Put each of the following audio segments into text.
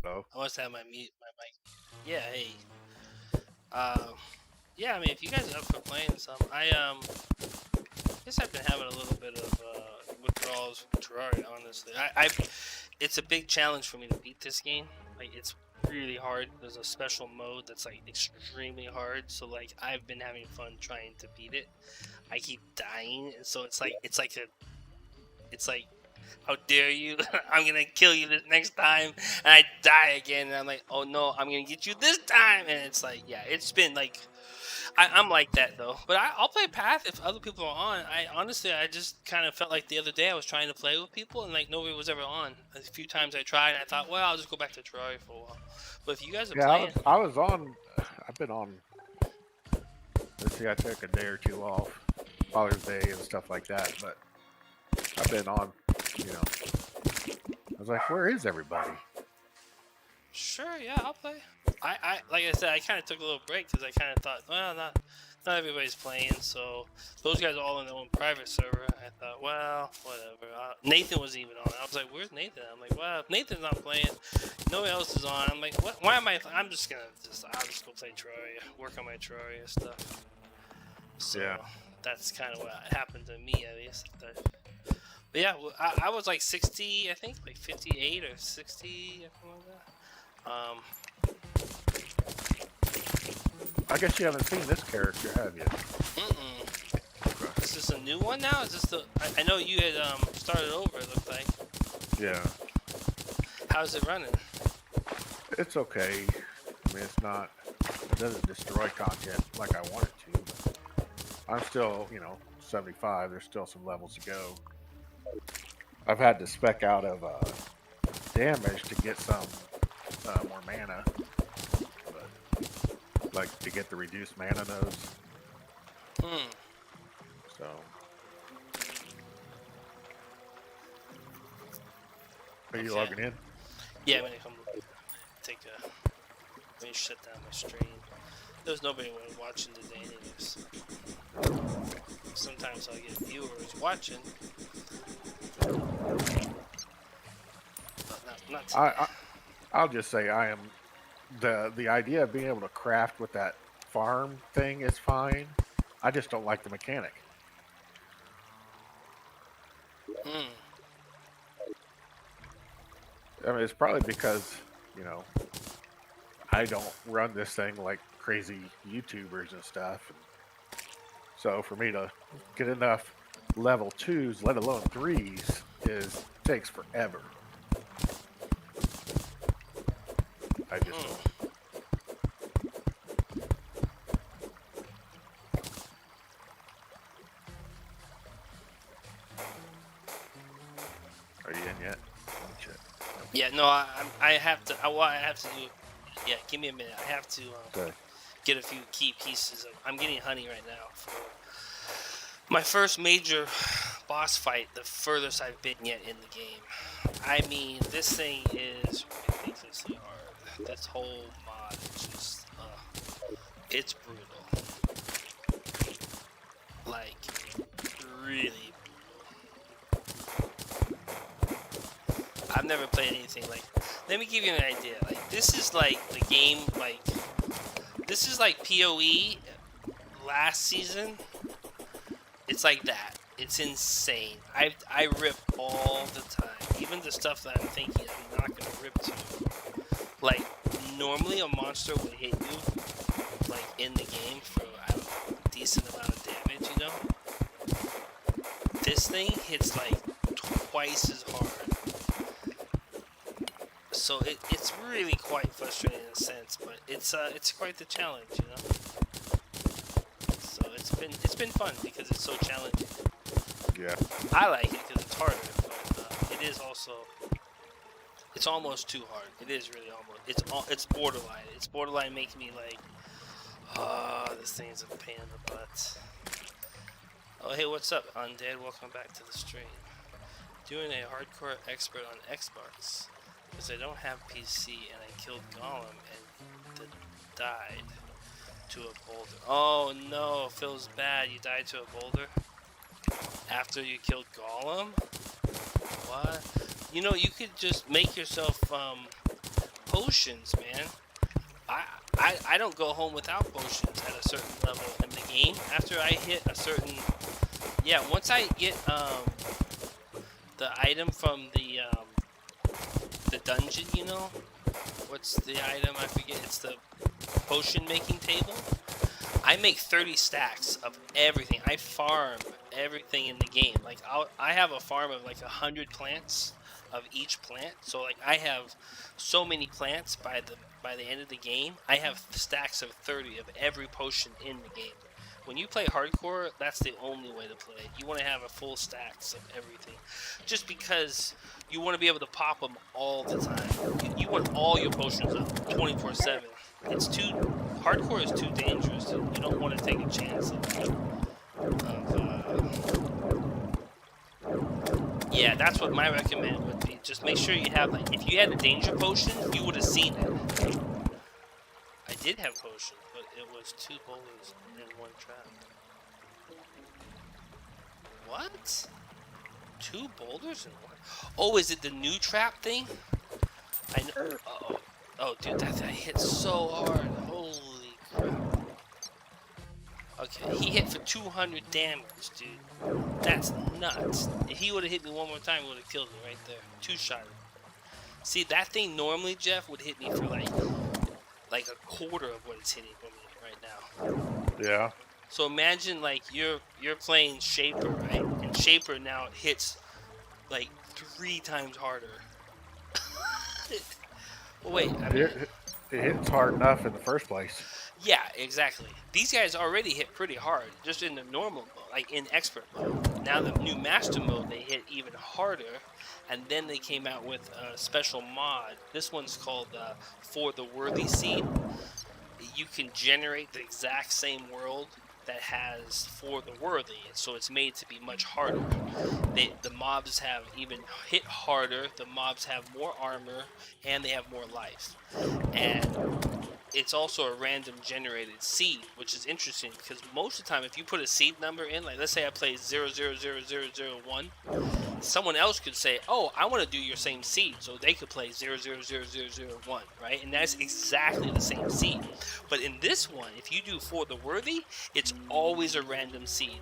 Hello. I must have my mic. Yeah, hey. Um, yeah, I mean, if you guys are up for playing some, I guess I've been having a little bit of withdrawals from Terraria. Honestly, it's a big challenge for me to beat this game. Like, it's really hard. There's a special mode that's like extremely hard. So like, I've been having fun trying to beat it. I keep dying, and so it's like how dare you? I'm gonna kill you this next time, and I die again. And I'm like, oh no, I'm gonna get you this time. And it's like, yeah, it's been like, I'm like that though. But I'll play Path if other people are on. I just kind of felt like the other day I was trying to play with people, and like nobody was ever on. A few times I tried, and I thought, well, I'll just go back to Terraria for a while. But if you guys are Yeah, playing, I was on. I've been on. Let's see, I took a day or two off, Father's Day and stuff like that. But I've been on. You know, I was like, where is everybody? sure, yeah, I'll play. I like I said, I kind of took a little break because I kind of thought, well, not everybody's playing, so those guys are all in their own private server. I thought, well, whatever. Nathan was even on. I was like, where's Nathan? I'm like, well, if Nathan's not playing, nobody else is on. I'm like, what? Why am I? I'll just go play Terraria, work on my Terraria stuff. So Yeah. that's kind of what happened to me, at least. But yeah, I was like 60, I think, like 58 or 60, something like that. I guess you haven't seen this character, have you? Mm-mm. Is this a new one now? Is this the? I know you had started over. It looked like. Yeah. How's it running? It's okay. I mean, it's not. It doesn't destroy content like I want it to. But I'm still, 75. There's still some levels to go. I've had to spec out of damage to get some more mana, but like to get the reduced mana nodes. Hmm. So. Are you logging in? Yeah, when I come take a. Let me shut down my stream. There's nobody watching today, anyways. Sometimes I'll get viewers watching, but not today. I'll just say I am the idea of being able to craft with that farm thing is fine. I just don't like the mechanic. Hmm. I mean, it's probably because I don't run this thing like crazy YouTubers and stuff. So for me to get enough level 2s, let alone 3s, takes forever. I just don't. Are you in yet? Shit. Yeah, no, I have to. What I have to do. Yeah, give me a minute. I have to Okay. get a few key pieces. I'm getting honey right now for my first major boss fight. The furthest I've been yet in the game. I mean, this thing is ridiculously hard. This whole mod is just, it's brutal. Like, really brutal. I've never played anything like. Let me give you an idea. Like, this is like the game. Like, this is like PoE last season. It's like that. It's insane. I rip all the time. Even the stuff that I'm thinking I'm not gonna rip to. Like, normally a monster would hit you, like, in the game for, I don't know, a decent amount of damage, you know? This thing hits, like, twice as hard. So it's really quite frustrating in a sense, but it's quite the challenge, you know? So it's been fun because it's so challenging. Yeah. I like it because it's harder, but it is also, it's almost too hard. It is really almost, it's borderline. It's borderline making me like, this thing's a pain in the butt. Oh, hey, what's up, Undead? Welcome back to the stream. Doing a hardcore expert on Xbox because I don't have PC and I killed Gollum and died to a boulder. Oh no, feels bad. You died to a boulder after you killed Gollum? What? You know, you could just make yourself potions, man. I don't go home without potions at a certain level in the game. After I hit a certain, yeah, once I get the item from the dungeon, you know, what's the item? I forget. It's the potion making table. I make 30 stacks of everything. I farm everything in the game. Like I have a farm of like 100 plants of each plant. So like I have so many plants by the end of the game. I have stacks of 30 of every potion in the game. When you play hardcore, that's the only way to play. You want to have a full stacks of everything, just because you want to be able to pop them all the time. You want all your potions up 24/7. Hardcore is too dangerous. You don't want to take a chance yeah, that's what my recommend would be. Just make sure you have, like, if you had a danger potion, you would have seen it. I did have potions, but it was 2 boulders in 1 trap. What? 2 boulders in 1? Oh, is it the new trap thing? I know. Uh-oh. Oh, dude, that hit so hard. Holy crap. Okay, he hit for 200 damage, dude. That's nuts. If he would have hit me one more time, he would have killed me right there. 2-shot. See, that thing normally, Jeff, would hit me for like like a quarter of what it's hitting for me right now. Yeah. So imagine like you're playing Shaper, right? And Shaper now hits like 3 times harder. Well, wait, I mean, It hits hard enough in the first place. yeah, exactly. These guys already hit pretty hard just in the normal mode, like in expert mode. Now the new master mode, they hit even harder, and then they came out with a special mod. This one's called For the Worthy Seed. You can generate the exact same world that has For the Worthy, so it's made to be much harder. The mobs have even hit harder, the mobs have more armor, and they have more life. And it's also a random generated seed, which is interesting because most of the time if you put a seed number in, like let's say I play 000001, someone else could say, oh, I want to do your same seed, so they could play 000001, right? And that's exactly the same seed. But in this one, if you do For the Worthy, it's always a random seed.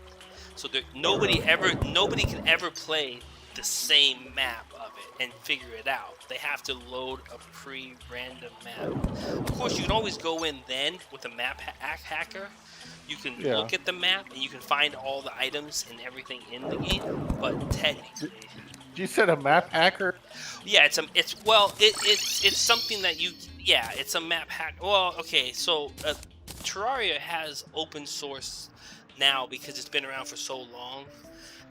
So nobody can ever play the same map of it and figure it out. They have to load a pre-random map. Of course, you can always go in then with a map hacker. You can look at the map and you can find all the items and everything in the game. But technically, You said a map hacker? yeah, it's something that it's a map hack. Well, okay, so Terraria has open source now because it's been around for so long.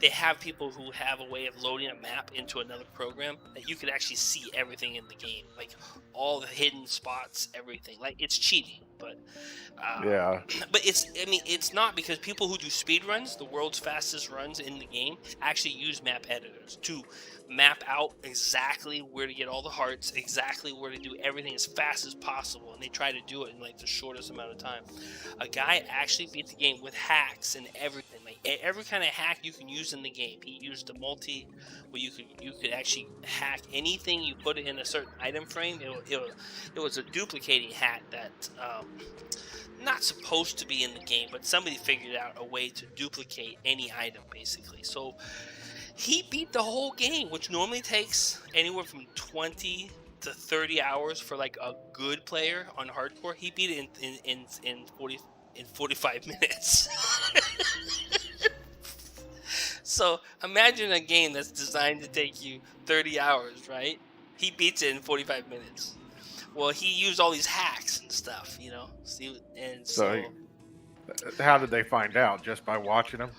They have people who have a way of loading a map into another program that you could actually see everything in the game, like all the hidden spots, everything. Like it's cheating, but Yeah. but it's not, because people who do speed runs, the world's fastest runs in the game, actually use map editors to map out exactly where to get all the hearts, exactly where to do everything as fast as possible, and they try to do it in like the shortest amount of time. A guy actually beat the game with hacks and everything, like every kind of hack you can use in the game. He used a multi where you could actually hack anything you put it in a certain item frame. It was a duplicating hack that not supposed to be in the game, but somebody figured out a way to duplicate any item basically. So he beat the whole game, which normally takes anywhere from 20 to 30 hours for like a good player on hardcore. He beat it in 45 minutes. So imagine a game that's designed to take you 30 hours, right? He beats it in 45 minutes. Well, he used all these hacks and stuff, you know. So how did they find out? Just by watching them?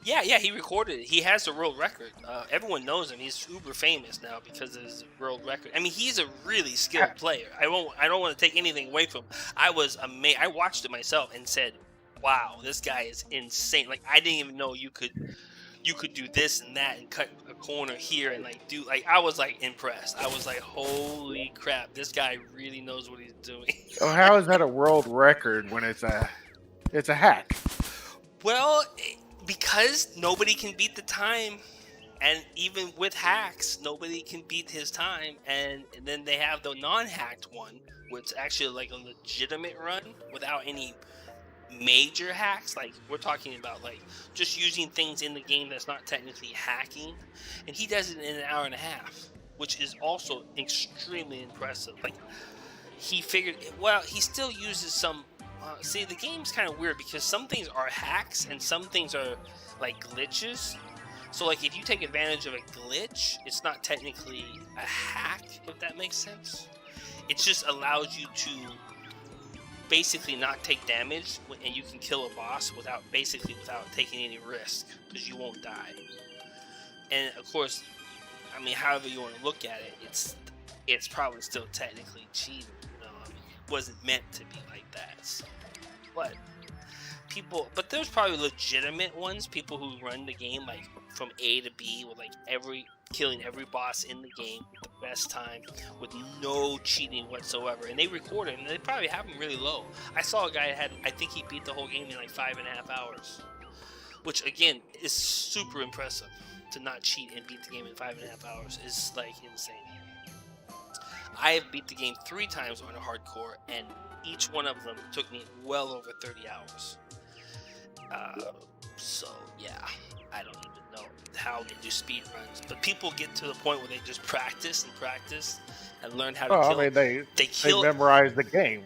Yeah, he recorded it. He has the world record. Everyone knows him. He's uber famous now because of his world record. I mean, he's a really skilled player. I don't want to take anything away from him. I was amazed. I watched it myself and said, "Wow, this guy is insane." Like I didn't even know you could do this and that and cut a corner here and I was like impressed. I was like, holy crap, this guy really knows what he's doing. So how is that a world record when it's a hack? Well, because nobody can beat the time, and even with hacks, nobody can beat his time. And then they have the non-hacked one, which actually like a legitimate run without any major hacks. Like we're talking about like just using things in the game that's not technically hacking, and he does it in an hour and a half, which is also extremely impressive. Like he figured, well, he still uses some see, the game's kind of weird because some things are hacks and some things are like glitches. So like if you take advantage of a glitch, it's not technically a hack, if that makes sense. It just allows you to basically not take damage, and you can kill a boss without taking any risk because you won't die. And of course, I mean, however you want to look at it, it's probably still technically cheating. You know, I mean, it wasn't meant to be like that. So, but there's probably legitimate ones, people who run the game like from A to B with like killing every boss in the game with the best time with no cheating whatsoever, and they record it and they probably have them really low. I saw a guy I think he beat the whole game in like 5.5 hours, which again is super impressive. To not cheat and beat the game in 5.5 hours is like insane. I have beat the game 3 times on hardcore, and each one of them took me well over 30 hours. So yeah, I don't even know. how they do speed runs, but people get to the point where they just practice and learn how to Well, kill. I mean, They they kill. memorize the game,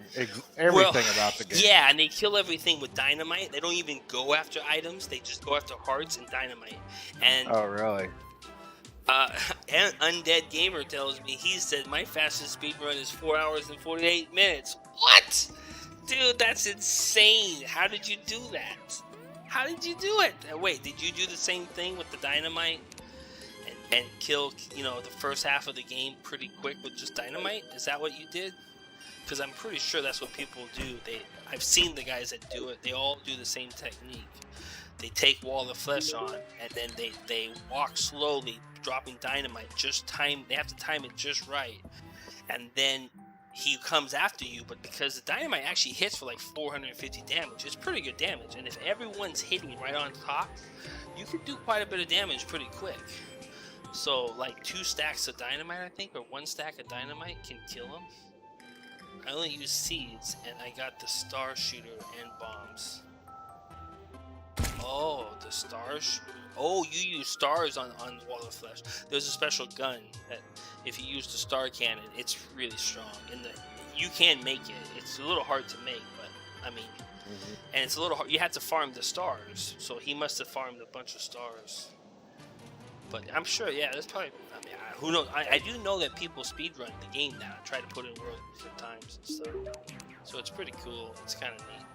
everything about the game. Yeah, and they kill everything with dynamite. They don't even go after items. They just go after hearts and dynamite. And Oh, really? Undead Gamer tells me, he said, my fastest speed run is 4 hours and 48 minutes. What? Dude, that's insane. How did you do that? How did you do it? Wait, did you do the same thing with the dynamite? And kill, the first half of the game pretty quick with just dynamite? Is that what you did? Because I'm pretty sure that's what people do. I've seen the guys that do it. They all do the same technique. They take Wall of Flesh on, and then they walk slowly, dropping dynamite. They have to time it just right. And then he comes after you, but because the dynamite actually hits for like 450 damage, it's pretty good damage. And if everyone's hitting right on top, you can do quite a bit of damage pretty quick. So, like 2 stacks of dynamite, I think, or 1 stack of dynamite can kill him. I only use seeds, and I got the star shooter and bombs. Oh, the stars. Oh, you use stars on Wall of Flesh. There's a special gun that, if you use the star cannon, it's really strong. You can make it. It's a little hard to make, but I mean, and it's a little hard. You have to farm the stars, so he must have farmed a bunch of stars. But I'm sure, yeah, there's probably, I mean, who knows? I do know that people speedrun the game now, try to put in world different times and stuff. So it's pretty cool. It's kind of neat.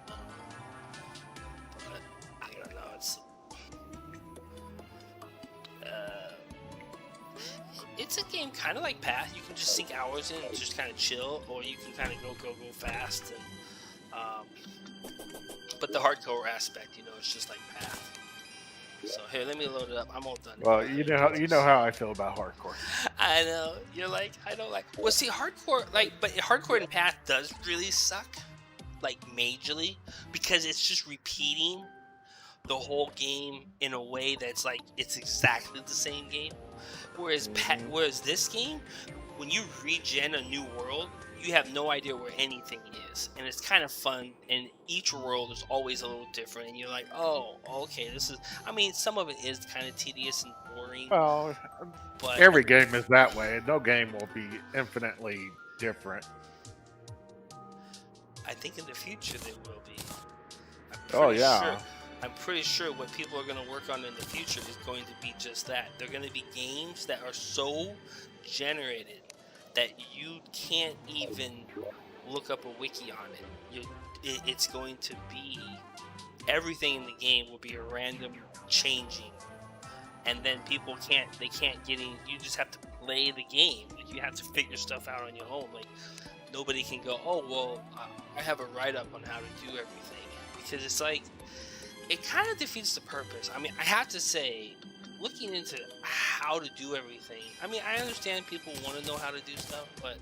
But I don't know. It's a game kind of like Path. You can just sink hours in and just kind of chill, or you can kind of go fast. And but the hardcore aspect, it's just like Path. So here, let me load it up. I'm all done. Well, you know how I feel about hardcore. I know. You're like, I don't like. Well, see, hardcore, but hardcore in Path does really suck, like majorly, because it's just repeating the whole game in a way that's like it's exactly the same game. Whereas this game, when you regen a new world, you have no idea where anything is, and it's kind of fun. And each world is always a little different, and you're like, oh, okay, this is. I mean, some of it is kind of tedious and boring. Well, but every game is that way. No game will be infinitely different. I think in the future they will be. Oh yeah. Sure. I'm pretty sure what people are going to work on in the future is going to be just that. They're going to be games that are so generated that you can't even look up a wiki on it. It's going to be, everything in the game will be a random changing, and then people can't get in. You just have to play the game. Like, you have to figure stuff out on your own. Like, nobody can go, oh well, I have a write-up on how to do everything, because it's like, it kind of defeats the purpose. I mean, I have to say, looking into how to do everything, I mean, I understand people want to know how to do stuff, but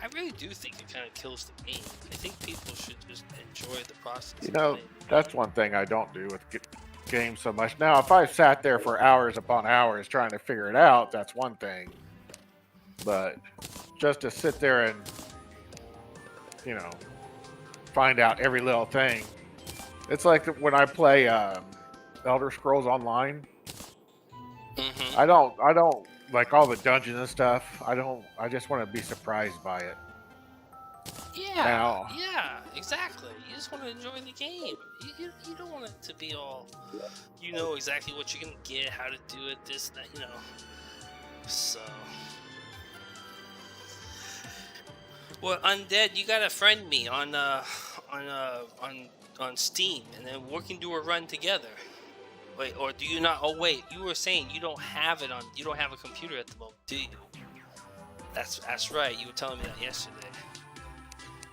I really do think it kind of kills the game. I think people should just enjoy the process. That's one thing I don't do with games so much. Now, if I sat there for hours upon hours trying to figure it out, that's one thing. But just to sit there and, find out every little thing. It's like when I play Elder Scrolls Online. Mm-hmm. I don't like all the dungeons and stuff. I just want to be surprised by it. Yeah, exactly. You just want to enjoy the game. You don't want it to be all, exactly what you're going to get, how to do it, this, that, So. Well, Undead, you got to friend me on Steam, and then we can do a run together. Wait, or do you not? Oh wait, you were saying you don't have a computer at the moment, do you? That's right. You were telling me that yesterday.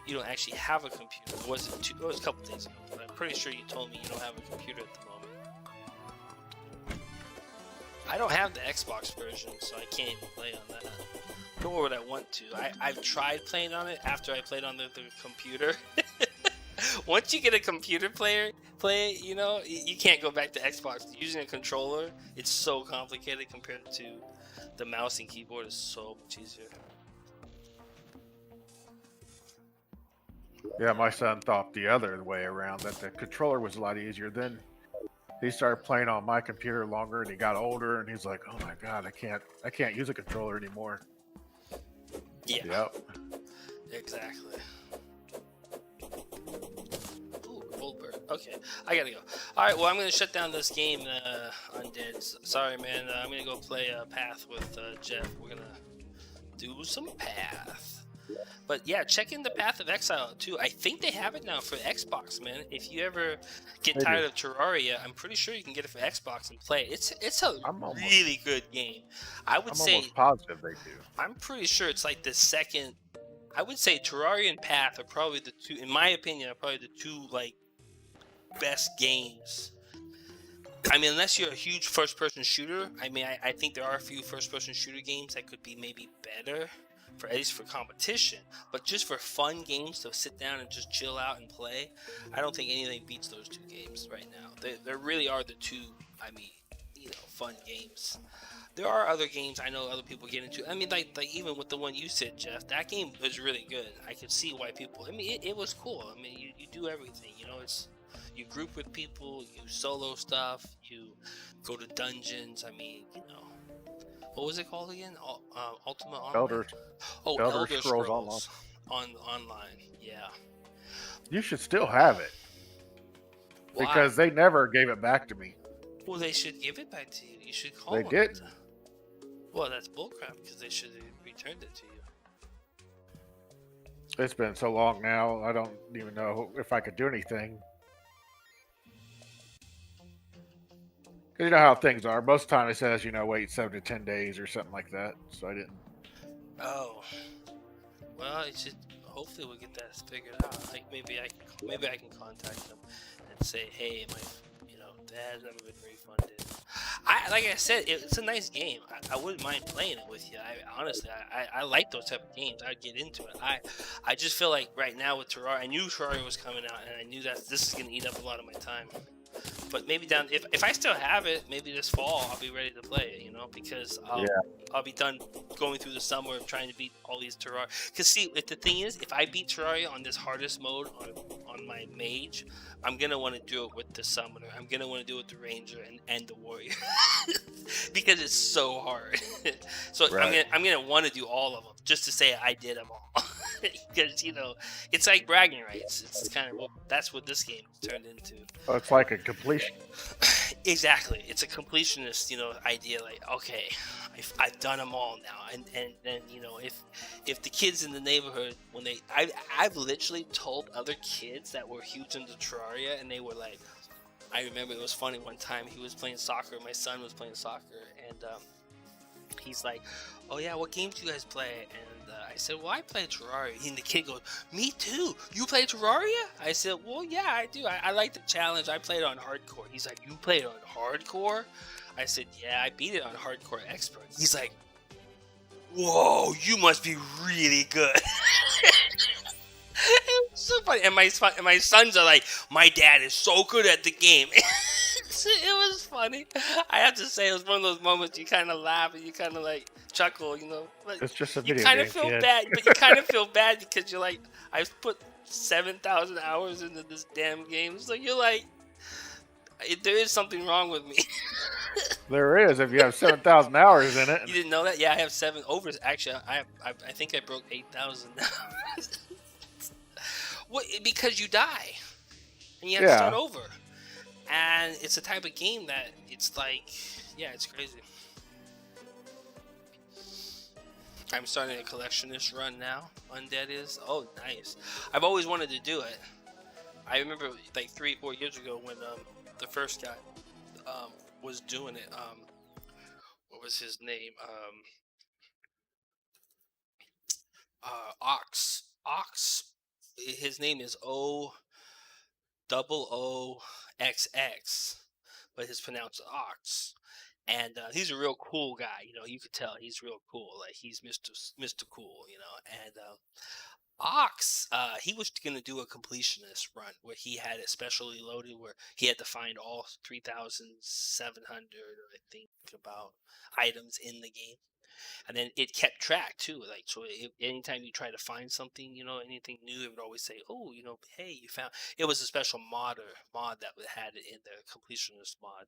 You don't actually have a computer. It was a couple days ago, but I'm pretty sure you told me you don't have a computer at the moment. I don't have the Xbox version, so I can't even play on that. Nor would I want to. I've tried playing on it after I played on the computer. Once you get a computer play, you can't go back to Xbox. Using a controller, it's so complicated compared to the mouse and keyboard is so much easier. Yeah, my son thought the other way around, that the controller was a lot easier. Then he started playing on my computer longer, and he got older, and he's like, "Oh my god, I can't use a controller anymore." Yeah, Yep. exactly. Ooh, Goldberg. Okay, I gotta go. All right, well, I'm gonna shut down this game, Undead. Sorry, man. I'm gonna go play Path with Jeff. We're gonna do some Path. But yeah, check in the Path of Exile too. I think they have it now for Xbox, man. If you ever get They tired do. of Terraria, I'm pretty sure you can get it for Xbox and play it. It's a I'm almost really good game. I would I'm say almost positive they do. I'm pretty sure it's like the second. I would say Terraria and Path are probably the two, in my opinion, are probably the two like best games. I mean, unless you're a huge first-person shooter, I mean, I think there are a few first-person shooter games that could be maybe better, for at least for competition. But just for fun games to sit down and just chill out and play, I don't think anything beats those two games right now. They really are the two. I mean, fun games. There are other games I know other people get into. I mean, like even with the one you said, Jeff, that game was really good. I could see why people. I mean, it was cool. I mean, you do everything. It's you group with people, you solo stuff, you go to dungeons. I mean, what was it called again? Ultima Online. Elder Elder Scrolls Online. Scrolls online. Yeah. You should still have it Why? because they never gave it back to me. Well, they should give it back to you. You should call They them. didn't. Well, that's bullcrap because they should have returned it to you. It's been so long now. I don't even know if I could do anything. 'Cause you know how things are. Most of the time it says, wait 7 to 10 days or something like that. So I didn't. Oh. Well, it should. Hopefully, we'll get that figured out. Like maybe I can contact them and say, hey, that has never been refunded. Like I said, it's a nice game. I wouldn't mind playing it with you. Honestly, I like those type of games. I'd get into it. I just feel like right now with Terraria, I knew Terraria was coming out, and I knew that this is gonna eat up a lot of my time. But maybe if I still have it, maybe this fall I'll be ready to play it, because I'll be done going through the summer trying to beat all these Terraria. Because see, if the thing is, if I beat Terraria on this hardest mode on my mage, I'm gonna want to do it with the summoner. I'm gonna want to do it with the ranger and the warrior because it's so hard. So Right. I'm gonna want to do all of them just to say I did them all. Because it's like bragging rights. It's kind of that's what this game turned into. So it's like a completion. Exactly, it's a completionist, idea. Like, okay, I've done them all now, and then if the kids in the neighborhood when I've literally told other kids that were huge into Terraria, and they were like, I remember it was funny one time he was playing soccer. My son was playing soccer, and he's like, "Oh yeah, what games do you guys play?" And I said, "Well, I play Terraria." And the kid goes, "Me too. You play Terraria?" I said, "Well, yeah, I do. I like the challenge. I played on hardcore." He's like, "You played on hardcore?" I said, "Yeah, I beat it on hardcore expert." He's like, "Whoa, you must be really good." It was so funny. And my sons are like, "My dad is so good at the game." It was funny. I have to say, it was one of those moments you kind of laugh and you kind of like chuckle, But It's just a you video kind game, of feel kid. bad, but you kind of feel bad because you're like, I've put 7,000 hours into this damn game, so you're like, there is something wrong with me. There is if you have 7,000 hours in it. You didn't know that? Yeah, I have 7 over. Actually, I think I broke 8,000 now. What? Because you die and you have to start over. And it's a type of game that it's like, yeah, it's crazy. I'm starting a collectionist run now. Undead is. Oh, nice. I've always wanted to do it. I remember like 3-4 years ago when the first guy was doing it. What was his name? Ox. His name is OXX, but it's pronounced Ox. And he's a real cool guy. You could tell he's real cool. Like he's Mr. Cool. And Ox, he was gonna do a completionist run where he had it specially loaded, where he had to find all 3,700, I think, about items in the game. and then it kept track too. Like, so anytime you try to find something, anything new, it would always say, "Oh, hey, you found." It was a special mod that had it in the completionist mod.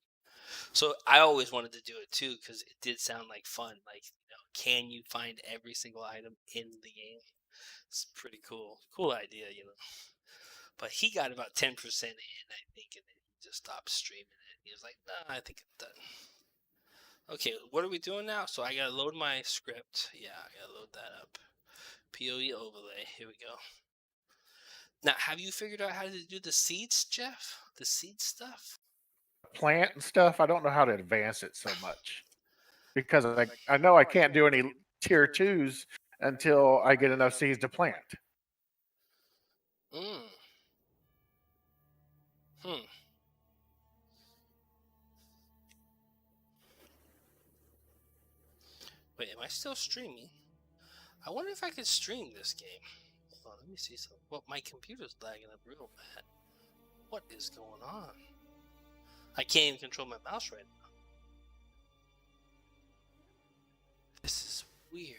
So I always wanted to do it too because it did sound like fun. Like, can you find every single item in the game? It's pretty cool. Cool idea. But he got about 10% in, I think, and then he just stopped streaming it. He was like, "Nah, I think I'm done." Okay, what are we doing now? So I gotta load my script. Yeah, I gotta load that up. POE overlay. Here we go. Now, have you figured out how to do the seeds, Jeff? The seed stuff? Plant and stuff. I don't know how to advance it so much because I know I can't do any tier 2s until I get enough seeds to plant. Hmm. Wait, am I still streaming? I wonder if I could stream this game. Hold on, let me see something. Well, my computer's lagging up real bad. What is going on? I can't even control my mouse right now. This is weird.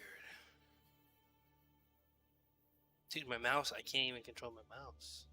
Dude, my mouse, I can't even control my mouse.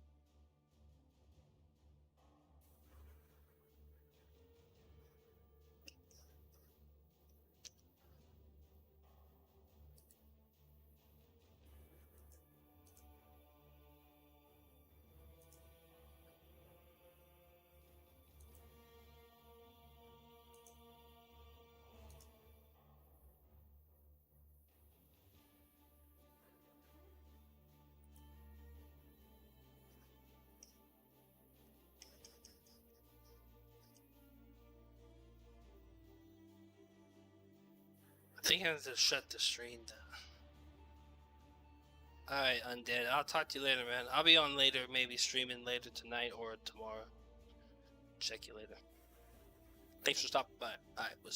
I think I have to shut the stream down. Alright, Undead. I'll talk to you later, man. I'll be on later, maybe streaming later tonight or tomorrow. Check you later. Thanks for stopping by. Alright, we'll see.